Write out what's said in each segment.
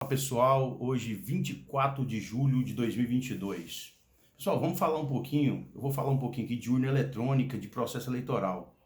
Olá pessoal, hoje 24 de julho de 2022. Pessoal, vamos falar um pouquinho, eu vou falar um pouquinho aqui de urna eletrônica, de processo eleitoral.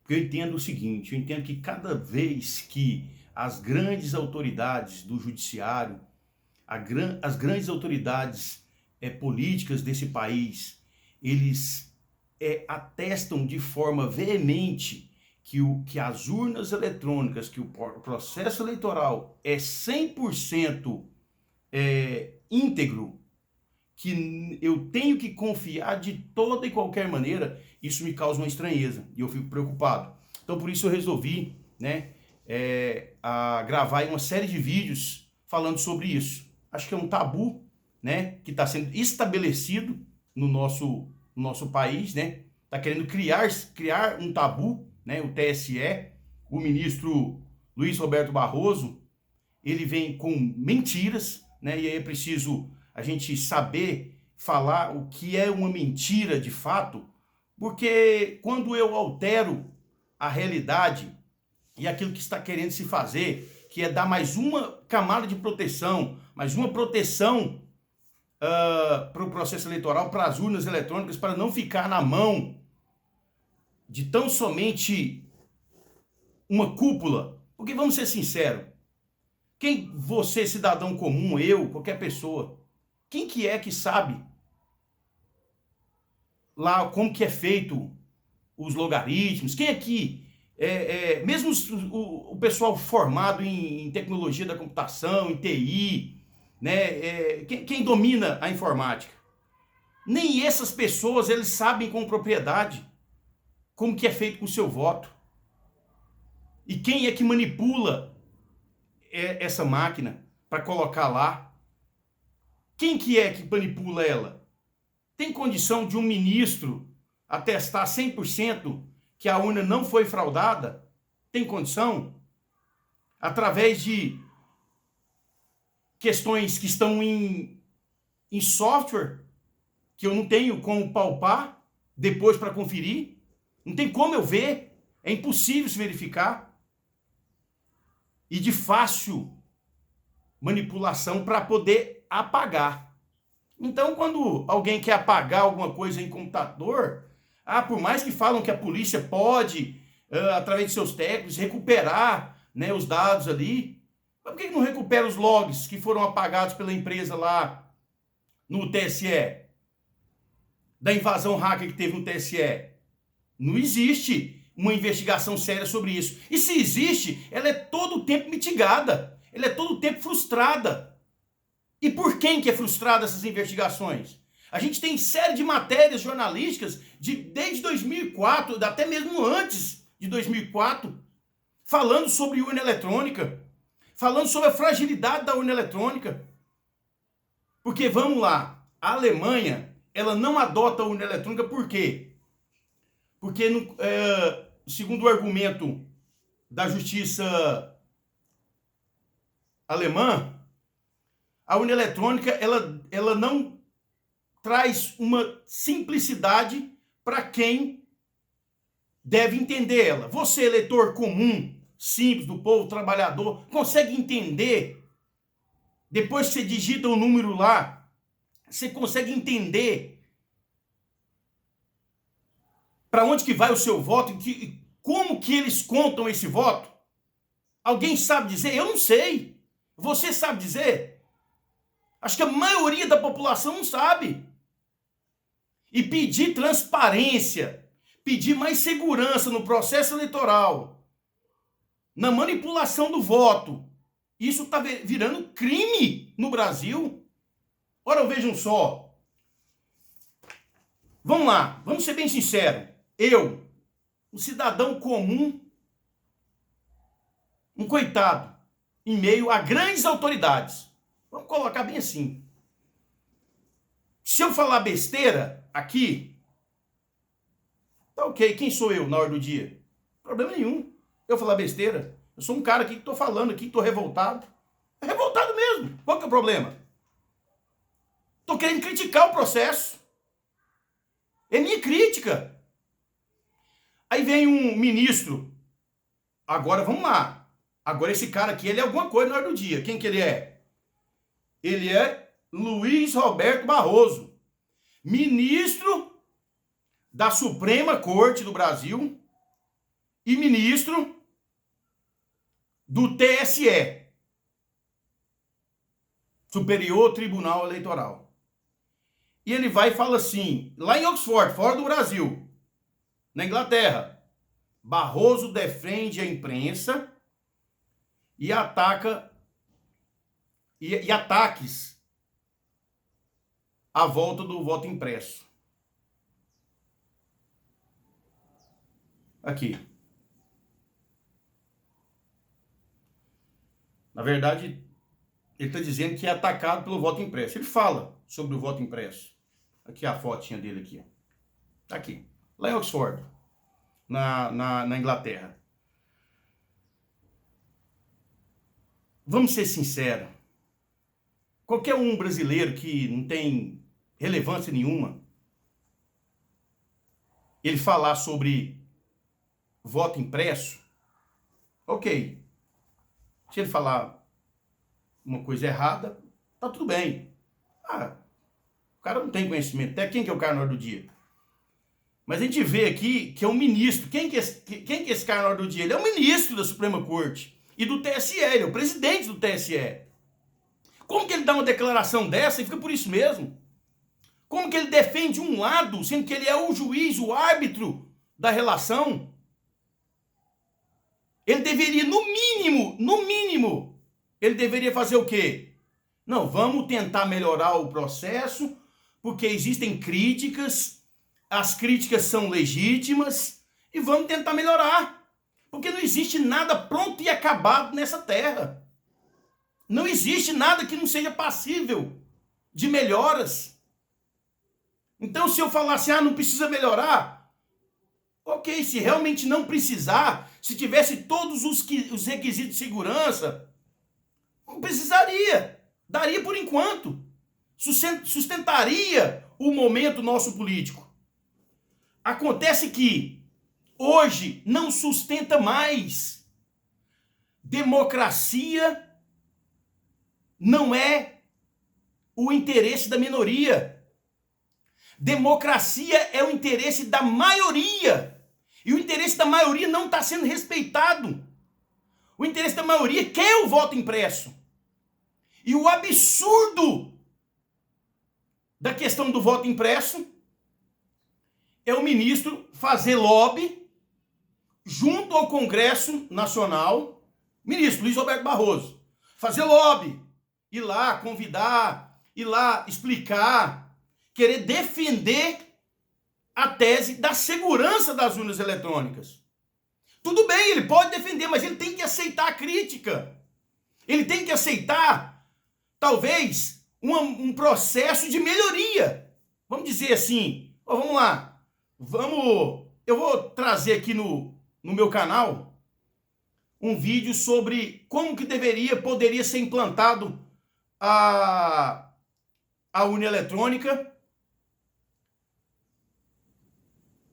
Porque eu entendo o seguinte, eu entendo que cada vez que as grandes autoridades do judiciário, as grandes autoridades políticas desse país, eles atestam de forma veemente que as urnas eletrônicas, que o processo eleitoral é 100% íntegro, que eu tenho que confiar de toda e qualquer maneira, isso me causa uma estranheza e eu fico preocupado. Então por isso eu resolvi gravar uma série de vídeos falando sobre isso. Acho que é um tabu, né, que está sendo estabelecido no nosso país, né? Está querendo criar um tabu, né? O TSE, o ministro Luiz Roberto Barroso, ele vem com mentiras, né? E aí é preciso a gente saber falar o que é uma mentira de fato, porque quando eu altero a realidade e aquilo que está querendo se fazer, que é dar mais uma camada de proteção, mais uma proteção para o processo eleitoral, para as urnas eletrônicas, para não ficar na mão de tão somente uma cúpula. Porque vamos ser sinceros, quem você, cidadão comum, eu, qualquer pessoa, quem que é que sabe lá como que é feito os logaritmos? Quem aqui, mesmo o pessoal formado em tecnologia da computação, em TI, né, quem domina a informática? Nem essas pessoas eles sabem com propriedade como que é feito com o seu voto. E quem é que manipula essa máquina para colocar lá? Quem que é que manipula ela? Tem condição de um ministro atestar 100% que a urna não foi fraudada? Tem condição? Através de questões que estão em software, que eu não tenho como palpar depois para conferir? Não tem como eu ver, é impossível se verificar. E de fácil manipulação para poder apagar. Então, quando alguém quer apagar alguma coisa em computador, por mais que falam que a polícia pode, através de seus técnicos, recuperar, né, os dados ali, mas por que não recupera os logs que foram apagados pela empresa lá no TSE? Da invasão hacker que teve no TSE? Não existe uma investigação séria sobre isso. E se existe, ela é todo o tempo mitigada. Ela é todo o tempo frustrada. E por quem que é frustrada essas investigações? A gente tem série de matérias jornalísticas desde 2004, até mesmo antes de 2004, falando sobre urna eletrônica, falando sobre a fragilidade da urna eletrônica. Porque, vamos lá, a Alemanha, ela não adota a urna eletrônica por quê? Porque, segundo o argumento da justiça alemã, a urna eletrônica ela não traz uma simplicidade para quem deve entender ela. Você, eleitor comum, simples, do povo trabalhador, consegue entender? Depois que você digita o número lá, você consegue entender para onde que vai o seu voto e como que eles contam esse voto? Alguém sabe dizer? Eu não sei. Você sabe dizer? Acho que a maioria da população não sabe. E pedir transparência, pedir mais segurança no processo eleitoral, na manipulação do voto, isso está virando crime no Brasil. Ora, vejam só. Vamos lá, vamos ser bem sinceros. Eu, um cidadão comum, um coitado, em meio a grandes autoridades. Vamos colocar bem assim. Se eu falar besteira aqui, tá ok. Quem sou eu na hora do dia? Problema nenhum. Eu falar besteira. Eu sou um cara aqui que tô falando aqui, que tô revoltado. É revoltado mesmo. Qual que é o problema? Tô querendo criticar o processo. É minha crítica. Aí vem um ministro. Agora vamos lá. Agora esse cara aqui, ele é alguma coisa na hora do dia. Quem que ele é? Ele é Luiz Roberto Barroso, ministro da Suprema Corte do Brasil e ministro do TSE, Superior Tribunal Eleitoral. E ele vai e fala assim, lá em Oxford, fora do Brasil, na Inglaterra, Barroso defende a imprensa e ataca e ataques à volta do voto impresso. Aqui. Na verdade, ele está dizendo que é atacado pelo voto impresso. Ele fala sobre o voto impresso. Aqui a fotinha dele aqui. Tá aqui. Lá em Oxford, na Inglaterra. Vamos ser sinceros. Qualquer um brasileiro que não tem relevância nenhuma, ele falar sobre voto impresso, ok. Se ele falar uma coisa errada, tá tudo bem. O cara não tem conhecimento. Até quem que é o cara na hora do dia? Mas a gente vê aqui que é um ministro. Quem que é esse cara na hora do dia? Ele é o ministro da Suprema Corte e do TSE, ele é o presidente do TSE. Como que ele dá uma declaração dessa e fica por isso mesmo? Como que ele defende um lado, sendo que ele é o juiz, o árbitro da relação? Ele deveria, no mínimo, ele deveria fazer o quê? Não, vamos tentar melhorar o processo, porque existem críticas, as críticas são legítimas, e vamos tentar melhorar. Porque não existe nada pronto e acabado nessa terra. Não existe nada que não seja passível de melhoras. Então, se eu falar assim, não precisa melhorar, ok, se realmente não precisar, se tivesse todos os requisitos de segurança, não precisaria. Daria por enquanto. Sustentaria o momento nosso político. Acontece que hoje não sustenta mais. Democracia não é o interesse da minoria. Democracia é o interesse da maioria. E o interesse da maioria não está sendo respeitado. O interesse da maioria quer o voto impresso. E o absurdo da questão do voto impresso é o ministro fazer lobby junto ao Congresso Nacional, ministro Luiz Roberto Barroso, fazer lobby, ir lá convidar, ir lá explicar, querer defender a tese da segurança das urnas eletrônicas. Tudo bem, ele pode defender, mas ele tem que aceitar a crítica. Ele tem que aceitar, talvez, um processo de melhoria. Vamos dizer assim, vamos lá. Eu vou trazer aqui no meu canal um vídeo sobre como que poderia ser implantado a urna eletrônica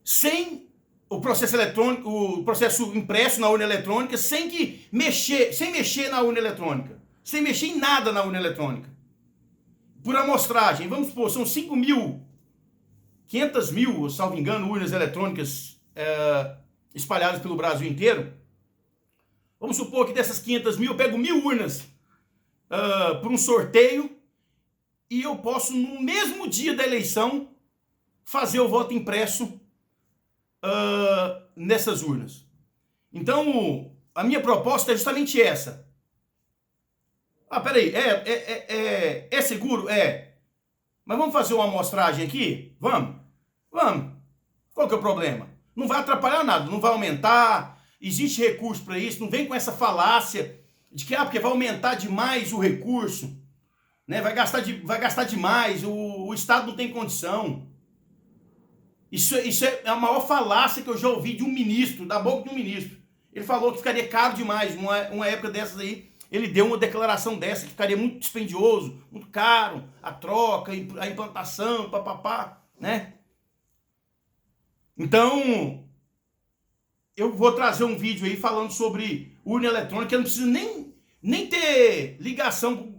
sem o processo eletrônico, o processo impresso na urna eletrônica, sem mexer na urna eletrônica, sem mexer em nada na urna eletrônica. Por amostragem, vamos supor, são 500 mil, salvo engano, urnas eletrônicas espalhadas pelo Brasil inteiro. Vamos supor que dessas 500 mil, eu pego 1.000 urnas por um sorteio e eu posso, no mesmo dia da eleição, fazer o voto impresso nessas urnas. Então, a minha proposta é justamente essa. Peraí, é seguro? É. Mas vamos fazer uma amostragem aqui? Vamos. Qual que é o problema? Não vai atrapalhar nada, não vai aumentar, existe recurso para isso, não vem com essa falácia de que, porque vai aumentar demais o recurso, né? Vai gastar demais, o Estado não tem condição. Isso é a maior falácia que eu já ouvi de um ministro, da boca de um ministro. Ele falou que ficaria caro demais, uma época dessas aí, ele deu uma declaração dessa, que ficaria muito dispendioso, muito caro, a troca, a implantação, papapá, né? Então, eu vou trazer um vídeo aí falando sobre urna eletrônica, eu não preciso nem ter ligação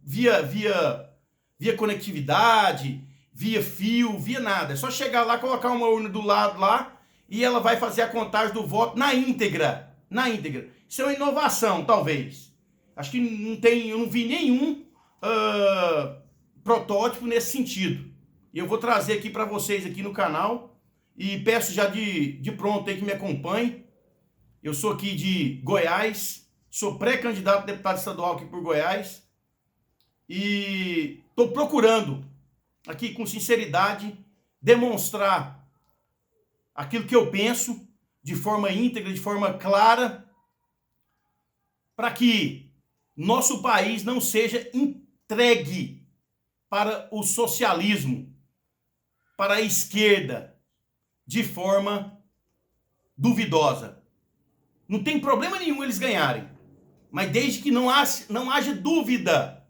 via conectividade, via fio, via nada. É só chegar lá, colocar uma urna do lado lá e ela vai fazer a contagem do voto na íntegra. Na íntegra. Isso é uma inovação, talvez. Acho que eu não vi nenhum protótipo nesse sentido. E eu vou trazer aqui para vocês aqui no canal e peço já de pronto aí que me acompanhe. Eu sou aqui de Goiás, sou pré-candidato a deputado estadual aqui por Goiás e estou procurando aqui com sinceridade demonstrar aquilo que eu penso de forma íntegra, de forma clara, para que nosso país não seja entregue para o socialismo, para a esquerda, de forma duvidosa. Não tem problema nenhum eles ganharem, mas desde que não haja dúvida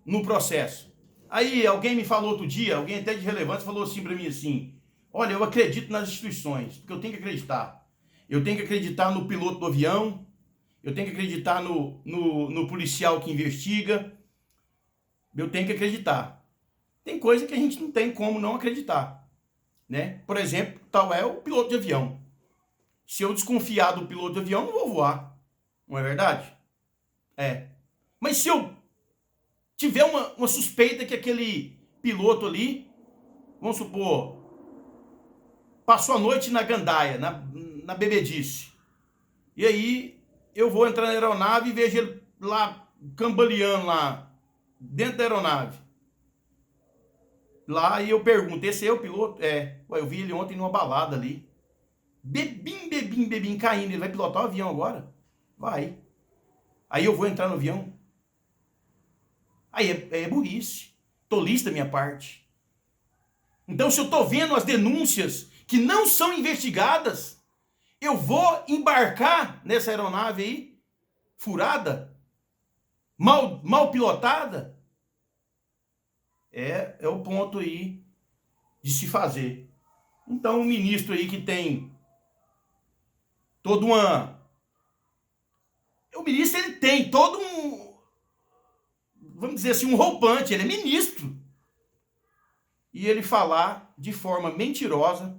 no processo. Aí alguém me falou outro dia, alguém até de relevância falou assim para mim assim, olha, eu acredito nas instituições, porque eu tenho que acreditar. Eu tenho que acreditar no piloto do avião, eu tenho que acreditar no policial que investiga, eu tenho que acreditar. Tem coisa que a gente não tem como não acreditar, né? Por exemplo, tal é o piloto de avião. Se eu desconfiar do piloto de avião, não vou voar. Não é verdade? É. Mas se eu tiver uma suspeita que aquele piloto ali, vamos supor, passou a noite na gandaia, na bebedice. E aí eu vou entrar na aeronave e vejo ele lá cambaleando lá dentro da aeronave. Lá e eu pergunto, esse é o piloto? É. Ué, eu vi ele ontem numa balada ali. Bebim, caindo. Ele vai pilotar o avião agora? Vai. Aí eu vou entrar no avião? Aí é burrice. Tolice da minha parte. Então, se eu tô vendo as denúncias que não são investigadas, eu vou embarcar nessa aeronave aí, furada, mal pilotada? É o ponto aí de se fazer. Então, um ministro aí que tem toda uma... O ministro, ele tem todo um... Vamos dizer assim, um roupante. Ele é ministro. E ele falar de forma mentirosa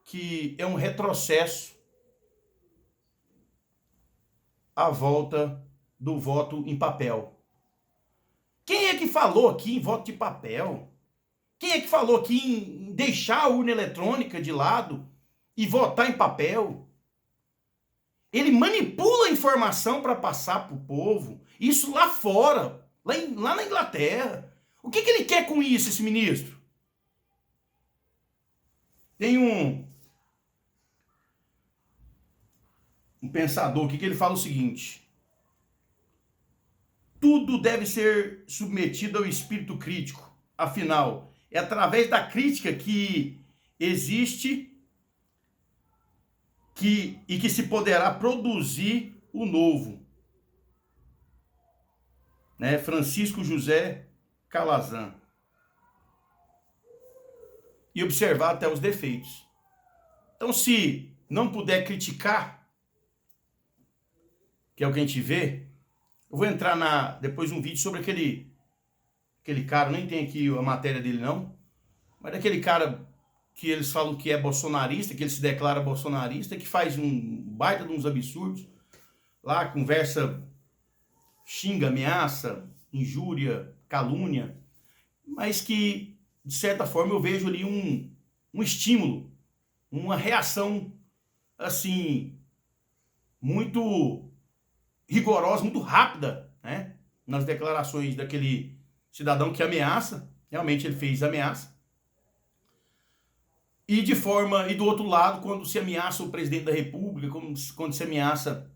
que é um retrocesso à volta do voto em papel. Quem é que falou aqui em voto de papel? Quem é que falou aqui em deixar a urna eletrônica de lado e votar em papel? Ele manipula a informação para passar para o povo. Isso lá fora, lá na Inglaterra. O que ele quer com isso, esse ministro? Tem um pensador aqui que ele fala o seguinte: tudo deve ser submetido ao espírito crítico. Afinal, é através da crítica que existe e que se poderá produzir o novo. Né? Francisco José Calazan. E observar até os defeitos. Então, se não puder criticar, que é o que a gente vê, eu vou entrar depois um vídeo sobre aquele cara, nem tem aqui a matéria dele não, mas daquele cara que eles falam que é bolsonarista, que ele se declara bolsonarista, que faz um baita de uns absurdos, lá conversa, xinga, ameaça, injúria, calúnia, mas que, de certa forma, eu vejo ali um estímulo, uma reação, assim, muito rigorosa, muito rápida, né? Nas declarações daquele cidadão que ameaça, realmente ele fez ameaça. E do outro lado, quando se ameaça o presidente da República, quando se ameaça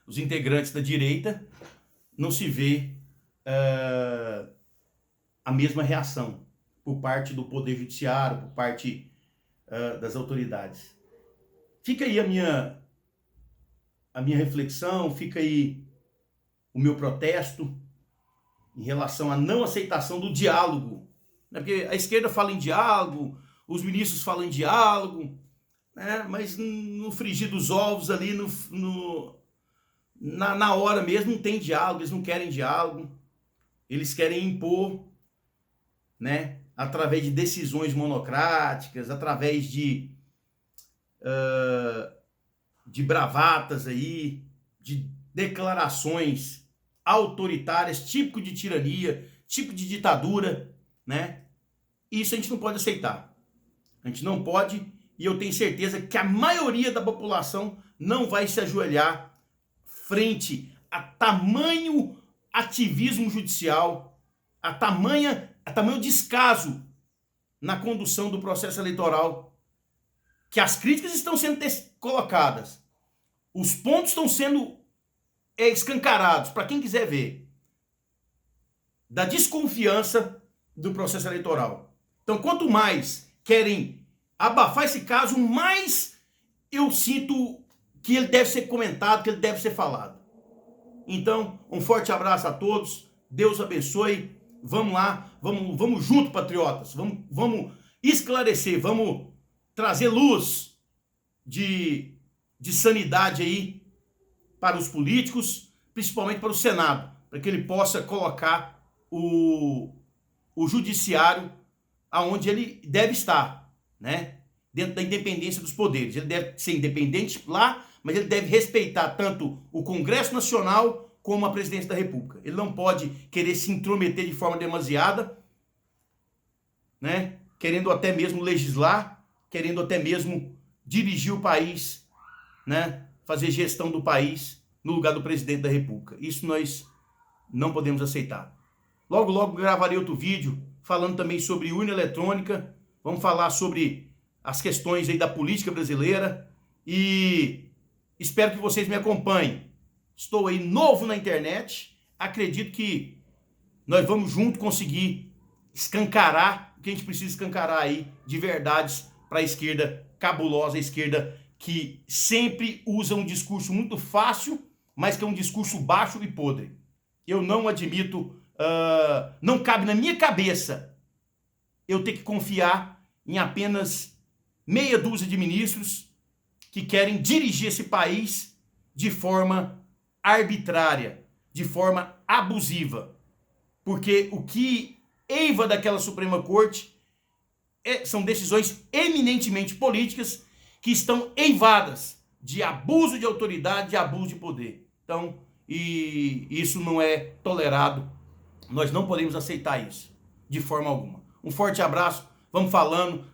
os integrantes da direita, não se vê a mesma reação por parte do Poder Judiciário, por parte das autoridades. Fica aí a minha reflexão, fica aí o meu protesto em relação à não aceitação do diálogo. Né? Porque a esquerda fala em diálogo, os ministros falam em diálogo, né? Mas no frigir dos ovos ali, no na hora mesmo não tem diálogo, eles não querem diálogo, eles querem impor, né, através de decisões monocráticas, através de bravatas aí, de declarações autoritárias, típico de tirania, típico de ditadura, né? Isso a gente não pode aceitar. A gente não pode, e eu tenho certeza que a maioria da população não vai se ajoelhar frente a tamanho ativismo judicial, a tamanho descaso na condução do processo eleitoral, que as críticas estão sendo colocadas, os pontos estão sendo escancarados para quem quiser ver, da desconfiança do processo eleitoral. Então, quanto mais querem abafar esse caso, mais eu sinto que ele deve ser comentado, que ele deve ser falado. Então, um forte abraço a todos, Deus abençoe, vamos lá, vamos junto, patriotas, vamos esclarecer, vamos trazer luz de sanidade aí para os políticos, principalmente para o Senado, para que ele possa colocar o judiciário aonde ele deve estar, né? Dentro da independência dos poderes. Ele deve ser independente lá, mas ele deve respeitar tanto o Congresso Nacional como a Presidência da República. Ele não pode querer se intrometer de forma demasiada, né? Querendo até mesmo legislar, querendo até mesmo dirigir o país, né? Fazer gestão do país no lugar do Presidente da República. Isso nós não podemos aceitar. Logo, logo gravarei outro vídeo falando também sobre urna eletrônica. Vamos falar sobre as questões aí da política brasileira e espero que vocês me acompanhem. Estou aí novo na internet, acredito que nós vamos junto conseguir escancarar o que a gente precisa escancarar aí de verdades para a esquerda cabulosa, a esquerda que sempre usa um discurso muito fácil, mas que é um discurso baixo e podre. Eu não admito, não cabe na minha cabeça eu ter que confiar em apenas meia dúzia de ministros que querem dirigir esse país de forma arbitrária, de forma abusiva. Porque o que eiva daquela Suprema Corte são decisões eminentemente políticas que estão eivadas de abuso de autoridade, de abuso de poder. Então, isso não é tolerado. Nós não podemos aceitar isso de forma alguma. Um forte abraço, vamos falando.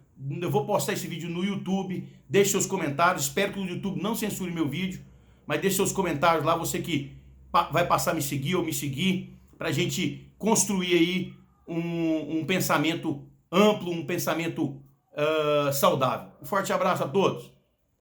Eu vou postar esse vídeo no YouTube, deixe seus comentários, espero que o YouTube não censure meu vídeo, mas deixe seus comentários lá, você que vai passar a me seguir ou me seguir, para a gente construir aí um pensamento amplo, um pensamento saudável. Um forte abraço a todos.